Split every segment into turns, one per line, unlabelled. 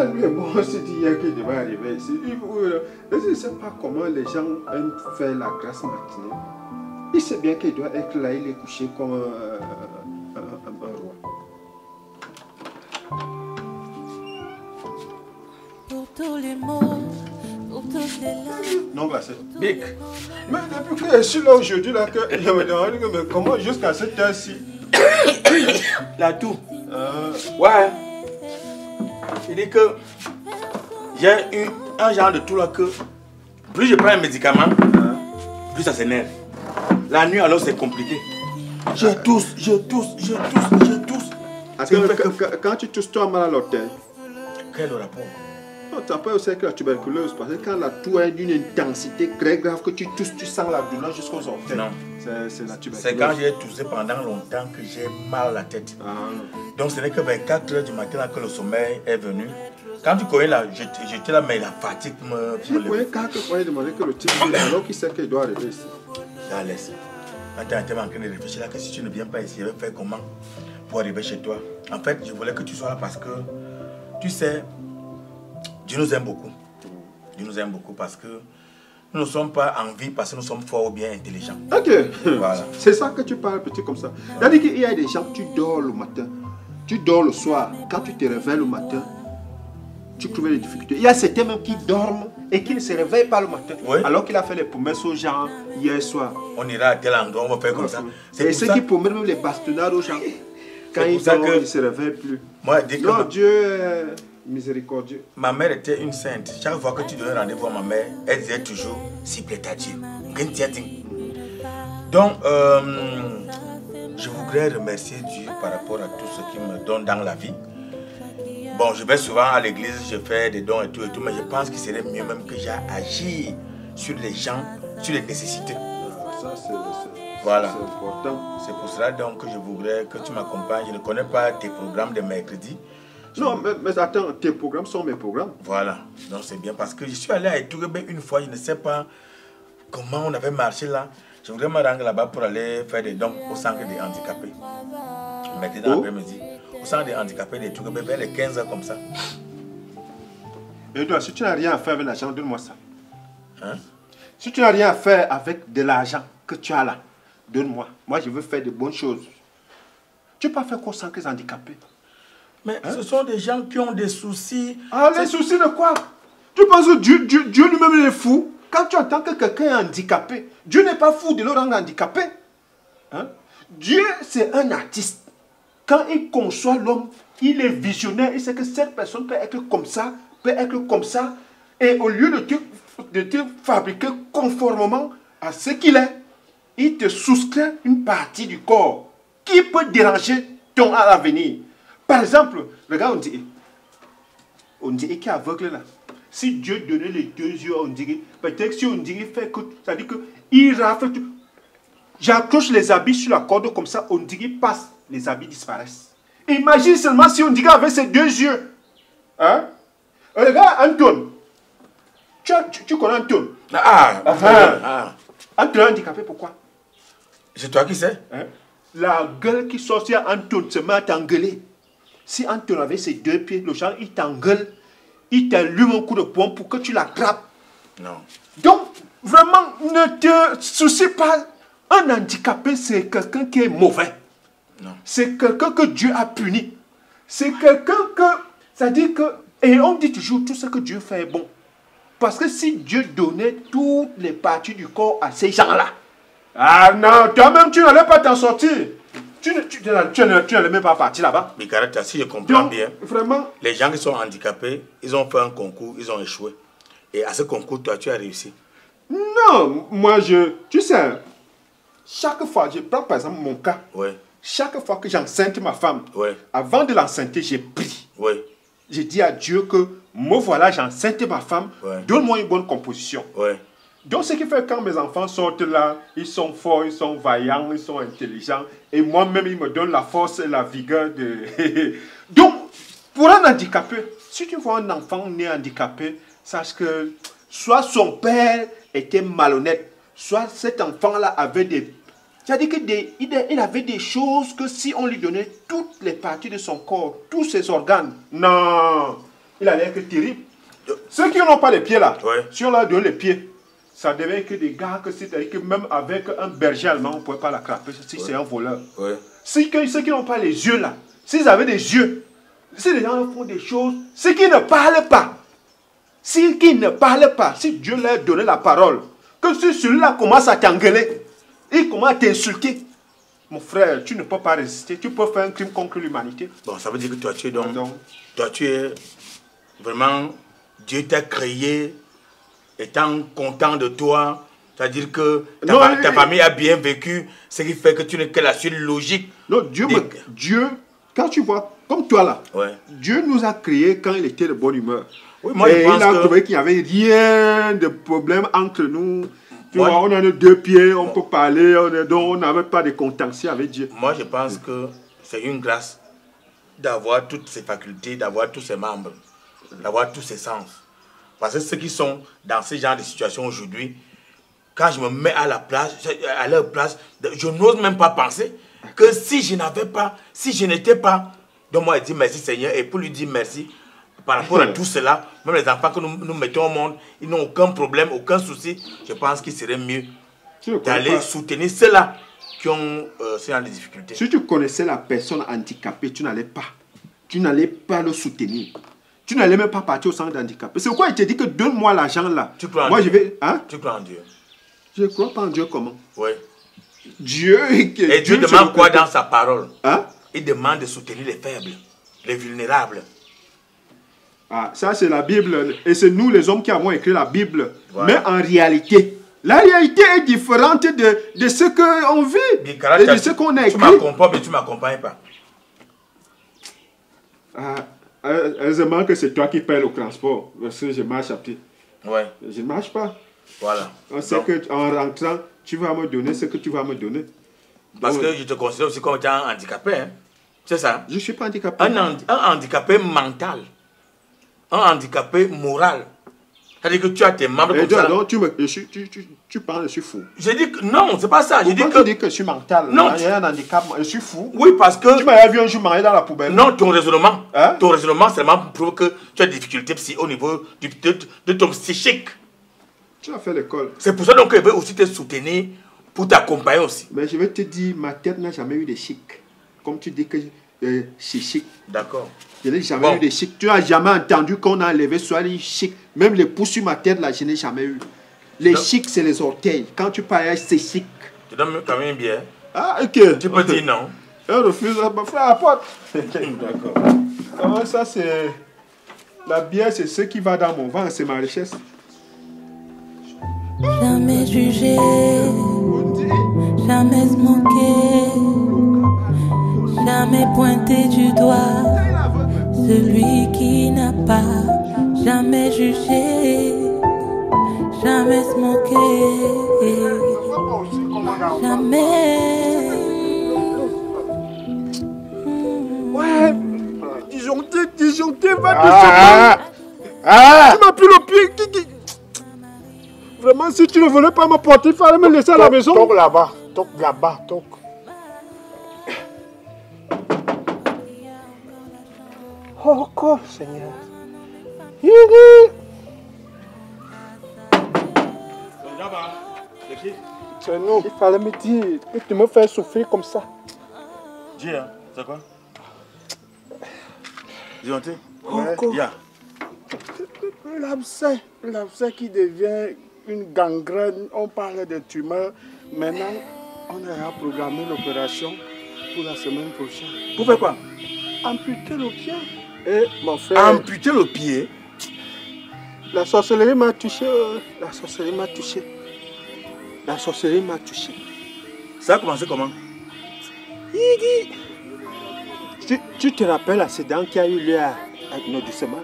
lui et moi, on s'est dit hier qu'il devait arriver ici. Je ne sais pas comment les gens aiment faire la grasse matinée. Il sait bien qu'il doit être là, il est couché comme un roi.
Pour tous les mots, pour toutes les larmes.
Non, bah c'est Bic. Mais depuis que je suis là aujourd'hui, là, que je me demande mais comment jusqu'à cette heure-ci.
La toux. Ouais. Il dit que j'ai eu un genre de toux là que plus je prends un médicament, plus ça s'énerve. La nuit alors c'est compliqué. Je tousse.
Quand tu tousses, tu as mal à l'orteil.
Quel rapport?
Non, tu as pas aussi avec la tuberculose parce que quand la toux est d'une intensité très grave que tu tousses, tu sens la douleur jusqu'aux orteils.
Non.
C'est la tuberculose.
C'est quand j'ai toussé pendant longtemps que j'ai mal à la tête. Donc ce n'est que vers 4 h du matin là que le sommeil est venu. Quand tu connais là, j'étais là, mais la fatigue me
lève. Quand tu pourrais demander que le type alors qu'il sait qu'il doit arriver ici.
Ça laisse. Maintenant, tu es en train de réfléchir là que si tu ne viens pas ici, je vais faire comment pour arriver chez toi. En fait, je voulais que tu sois là parce que, tu sais, Dieu nous aime beaucoup. Dieu nous aime beaucoup parce que nous ne sommes pas en vie parce que nous sommes forts ou bien intelligents.
Ok.
Voilà.
C'est ça que tu parles petit comme ça. C'est-à-dire qu'il y a des gens, tu dors le matin, tu dors le soir. Quand tu te réveilles le matin, tu trouves des difficultés. Il y a certains même qui dorment et qui ne se réveillent pas le matin. Oui. Alors qu'il a fait les promesses aux gens hier soir.
On ira à tel endroit, on va faire comme ça.
Et ceux qui promettent même les bastonnades aux gens. Quand ils dorment, ils ne se réveillent plus.
Moi, dès que
non, Dieu est miséricordieux.
Ma mère était une sainte. Chaque fois que tu donnais rendez-vous à ma mère, elle disait toujours, s'il plaît à Dieu. Donc, je voudrais remercier Dieu par rapport à tout ce qu'il me donne dans la vie. Bon, je vais souvent à l'église, je fais des dons et tout, mais je pense qu'il serait mieux même que j'agisse sur les gens, sur les nécessités.
Ça,
voilà.
C'est important.
C'est pour cela donc que je voudrais que tu m'accompagnes. Je ne connais pas tes programmes de mercredi.
Non, mais attends, tes programmes sont mes programmes.
Voilà, donc c'est bien parce que je suis allé à Etourébé une fois, je ne sais pas comment on avait marché là. Je voudrais me rendre là-bas pour aller faire des dons au centre des handicapés. Maintenant, après-midi. Au centre des handicapés des Tourébé vers les 15 h comme ça.
Et toi, si tu n'as rien à faire avec l'argent, donne-moi ça.
Hein?
Si tu n'as rien à faire avec de l'argent que tu as là, donne-moi. Moi, je veux faire de bonnes choses. Tu ne peux pas faire quoi au centre des handicapés?
Mais ce sont des gens qui ont des soucis.
Ah, les soucis de quoi? Tu penses que Dieu lui-même est fou? Quand tu entends que quelqu'un est handicapé, Dieu n'est pas fou de le rendre handicapé. Hein? Dieu, c'est un artiste. Quand il conçoit l'homme, il est visionnaire. Il sait que cette personne peut être comme ça, Et au lieu de te fabriquer conformément à ce qu'il est, il te soustrait une partie du corps qui peut déranger ton avenir. Par exemple, regarde, on dirait qu'il est aveugle là. Si Dieu donnait les 2 yeux, on dirait, peut-être si on dirait, fait que, ça dit que, il rafle tout. J'accroche les habits sur la corde comme ça, on dirait, passe, les habits disparaissent. Imagine seulement si on dirait avec ses 2 yeux. Hein? Regarde, Antoine. Tu connais Antoine? Antoine est handicapé, pourquoi?
C'est toi qui sais?
Hein? La gueule qui sort sur Antoine se met à t'engueuler. Si Antoine avait ses 2 pieds, le genre, il t'engueule. Il t'allume un coup de poing pour que tu l'attrapes.
Non.
Donc, vraiment, ne te soucie pas. Un handicapé, c'est quelqu'un qui est mauvais.
Non.
C'est quelqu'un que Dieu a puni. C'est quelqu'un que... C'est-à-dire que... Et on dit toujours, tout ce que Dieu fait est bon. Parce que si Dieu donnait toutes les parties du corps à ces gens-là, ah non, toi-même, tu n'allais pas t'en sortir. Tu n'allais même pas partir là-bas.
Mais Karata, si je comprends bien,
vraiment,
les gens qui sont handicapés, ils ont fait un concours, ils ont échoué. Et à ce concours, toi, tu as réussi.
Non, moi, tu sais, chaque fois, je prends par exemple mon cas.
Oui.
Chaque fois que j'enceinte ma femme,
oui,
avant de l'enceinte, j'ai pris.
Oui.
J'ai dit à Dieu que, me voilà, j'enceinte ma femme,
oui,
donne-moi une bonne composition.
Oui.
Donc, ce qui fait que quand mes enfants sortent là, ils sont forts, ils sont vaillants, ils sont intelligents. Et moi-même, ils me donnent la force et la vigueur de... Donc, pour un handicapé, si tu vois un enfant né handicapé, sache que soit son père était malhonnête, soit cet enfant-là avait des... C'est-à-dire qu'il avait des choses que si on lui donnait toutes les parties de son corps, tous ses organes, non, il allait être terrible. Ceux qui n'ont pas les pieds là,
Ouais.
si on leur donne les pieds, ça devait être des gars que c'est-à-dire que même avec un berger allemand, on ne pouvait pas l'attraper si c'est un voleur.
Ouais.
Ceux qui n'ont pas les yeux là, s'ils avaient des yeux, si les gens font des choses, ceux qui ne parlent pas, si Dieu leur donnait la parole, que si celui-là commence à t'engueuler, il commence à t'insulter, mon frère, tu ne peux pas résister, tu peux faire un crime contre l'humanité.
Bon, ça veut dire que toi, tu es donc...
Non.
Toi, tu es vraiment... Dieu t'a créé étant content de toi. C'est-à-dire que ta famille a bien vécu, ce qui fait que tu n'es que la suite logique.
Non, Dieu, quand tu vois, comme toi là,
Ouais.
Dieu nous a créés quand il était de bonne humeur.
Oui, moi,
et
je pense
il a
que...
trouvé qu'il n'y avait rien de problème entre nous. Tu
Moi,
vois, on a nos deux pieds, on peut parler, donc on n'avait pas de contentieux avec Dieu.
Moi, je pense que c'est une grâce d'avoir toutes ces facultés, d'avoir tous ces membres, d'avoir tous ces sens. Parce que ceux qui sont dans ce genre de situation aujourd'hui, quand je me mets à leur place, je n'ose même pas penser que si je n'avais pas, si je n'étais pas, donc moi je dis merci Seigneur, et pour lui dire merci, par rapport à tout cela, même les enfants que nous mettons au monde, ils n'ont aucun problème, aucun souci. Je pense qu'il serait mieux d'aller soutenir ceux-là qui ont ce genre de difficultés.
Si tu connaissais la personne handicapée, tu n'allais pas le soutenir. Tu n'allais même pas partir au centre d'handicapés. C'est pourquoi il te dit que donne-moi l'argent là.
Tu crois en
Moi,
Dieu?
je vais. Hein?
Tu crois en Dieu?
Je ne crois pas en Dieu comment?
Oui.
Dieu.
Et Dieu demande quoi dans sa parole?
Hein?
Il demande de soutenir les faibles, les vulnérables.
Ah, ça c'est la Bible. Et c'est nous les hommes qui avons écrit la Bible.
Voilà.
Mais en réalité, la réalité est différente de ce qu'on vit.
Bikara,
et de ce qu'on a
tu
écrit.
m'accompagnes, mais tu ne m'accompagnes pas.
Ah, heureusement que c'est toi qui payes le transport. Parce que je marche à pied.
Ouais.
Je ne marche pas.
Voilà.
On sait qu'en rentrant, tu vas me donner ce que tu vas me donner.
Parce
Donc,
que je te considère aussi comme étant handicapé. Hein? C'est ça?
je ne suis pas handicapé.
Un handicapé mental. Un handicapé moral. C'est-à-dire que tu as tes membres comme ça.
Donc, tu parles, je suis fou.
Je dis que non, c'est pas ça. Je dis
Pourquoi tu dis que je suis mental?
Non.
Il y a un handicap, je suis fou.
Oui, parce que...
Tu m'as vu un jour marié dans la poubelle.
Non, ton raisonnement.
Hein?
Ton raisonnement seulement prouve que tu as des difficultés au niveau de ton psychique.
Tu as fait l'école.
C'est pour ça donc que je veux aussi te soutenir pour t'accompagner aussi.
Mais je vais te dire, ma tête n'a jamais eu de chic. Comme tu dis que c'est chic.
D'accord.
Je n'ai jamais eu de chic. Tu n'as jamais entendu qu'on a enlevé soit les chic. Même les pouces sur ma tête, là, je n'ai jamais eu. Les chics, c'est les orteils. Quand tu parles, c'est chic.
Tu donnes quand même une bière.
Ah, ok.
Tu peux dire non.
Elle refuse, elle me fait la porte. D'accord. Alors, ça, c'est... La bière, c'est ce qui va dans mon ventre, c'est ma richesse.
Jamais jugé, jamais se moqué, jamais pointé du doigt celui qui n'a pas, jamais jugé, jamais se moqué, jamais.
Ouais, disjoncté, va tu m'as pris le pied. Vraiment, si tu ne voulais pas me porter, il fallait me laisser à la maison.
Toc là-bas, toc. Oh, encore, Seigneur. C'est nous. Il fallait me dire que tu me fais souffrir comme ça.
Dis, hein, c'est quoi? Disjoncté?
Encore.
Yeah.
L'abcès qui devient une gangrène, on parle de tumeur. Maintenant, on a programmé l'opération pour la semaine prochaine.
Pour faire quoi?
Amputer le pied. Et mon frère,
Amputer le pied?
la sorcellerie m'a touché. La sorcellerie m'a touché. La sorcellerie m'a touché.
Ça a commencé comment?
Tu te rappelles l'accident qui a eu lieu à... Non, doucement.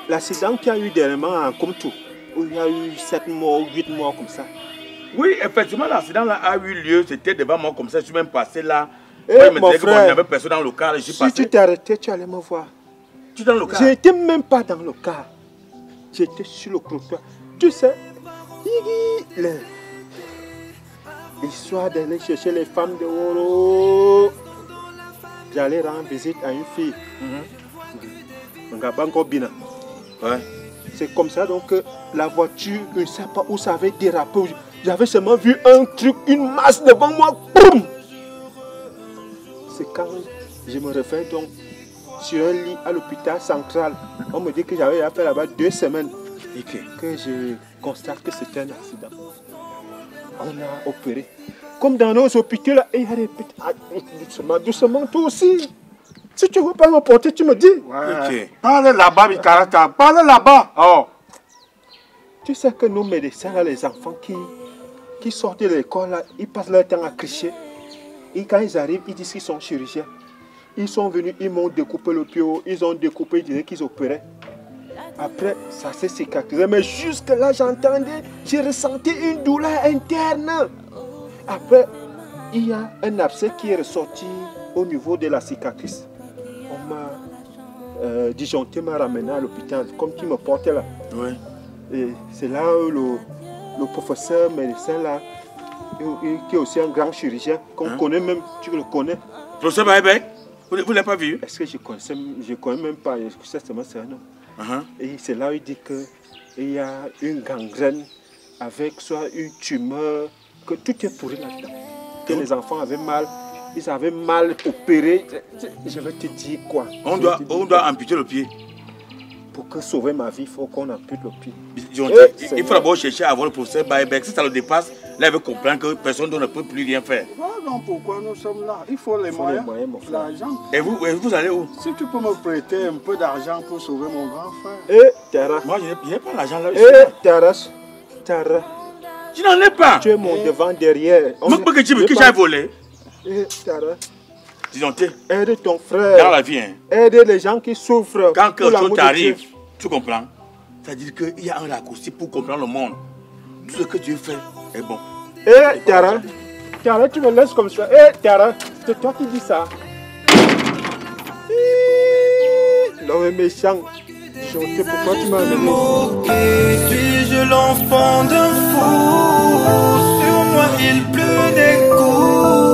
L'accident qui a eu dernièrement à Komtou, où il y a eu 7 morts, 8 morts comme ça.
Oui, effectivement, l'accident là a eu lieu. C'était devant moi comme ça. Je suis même passé là.
Eh,
me
mon
disait qu'il n'y
frère,
avait personne dans le car.
si tu t'es arrêté, tu allais me voir.
Tu es dans le car?
Je n'étais même pas dans le car. J'étais sur le trottoir. Tu sais, l'histoire d'aller chercher les femmes de Woro. J'allais rendre visite à une fille. Tanga, Bango Bina.
Ouais.
C'est comme ça donc que la voiture, je ne sais pas où ça avait dérapé. J'avais seulement vu un truc, une masse devant moi. Boum! C'est quand je me réveille donc sur un lit à l'hôpital central. On me dit que j'avais fait là-bas 2 semaines. Et que je constate que c'était un accident. On a opéré. Comme dans nos hôpitaux là, il y a des petits... Ah, doucement, doucement, toi aussi. Si tu ne veux pas me porter, tu me dis.
Ouais. Parle là-bas, Mikarata. Parle là-bas. Oh.
Tu sais que nos médecins, là, les enfants qui sortent de l'école, là, ils passent leur temps à cricher. Et quand ils arrivent, ils disent qu'ils sont chirurgiens. Ils sont venus, ils m'ont découpé le pied, ils ont découpé, ils disaient qu'ils opéraient. Après, ça s'est cicatrisé. Mais jusque là, j'entendais, j'ai ressenti une douleur interne. Après, il y a un abcès qui est ressorti au niveau de la cicatrice. On m'a disjoncté, m'a ramené à l'hôpital, comme tu me portais là.
Oui.
Et c'est là où le professeur médecin là, qui est aussi un grand chirurgien, qu'on connaît même, tu le connais.
Professeur Baïbek, vous ne l'avez pas vu?
Est-ce que je ne connais même pas, c'est un nom. Et c'est là où il dit qu'il y a une gangrène avec soit une tumeur, que tout est pourri là-dedans. Que les enfants avaient mal, ils avaient mal opéré. Je vais te dire quoi?
On doit amputer le pied.
Pour que sauver ma vie, il faut qu'on ampute le pied.
Il faut d'abord chercher à voir le professeur Baïbek. Si ça le dépasse, là il veut comprendre que personne ne peut plus rien faire.
Non, pourquoi nous sommes là? Il faut les moyens, l'argent.
Et vous allez où?
Si tu peux me prêter un peu d'argent pour sauver mon grand frère.
Tara.
Moi, je n'ai pas l'argent là.
Tara.
Tu n'en ai pas.
Tu es mon devant, derrière.
Moi, que tu veux que j'aille voler.
Tara.
Disons,
aide ton frère.
Dans la vie, hein.
Aide les gens qui souffrent.
Quand quelque chose t'arrive, tu comprends? C'est-à-dire qu'il y a un raccourci pour comprendre le monde. Tout ce que Dieu fait est bon.
Tara. Tara, tu me laisses comme ça. Tara, c'est toi qui dis ça. L'homme est méchant. Pourquoi tu m'as amené?
Suis-je l'enfant d'un fou? Sur moi il pleut des coups.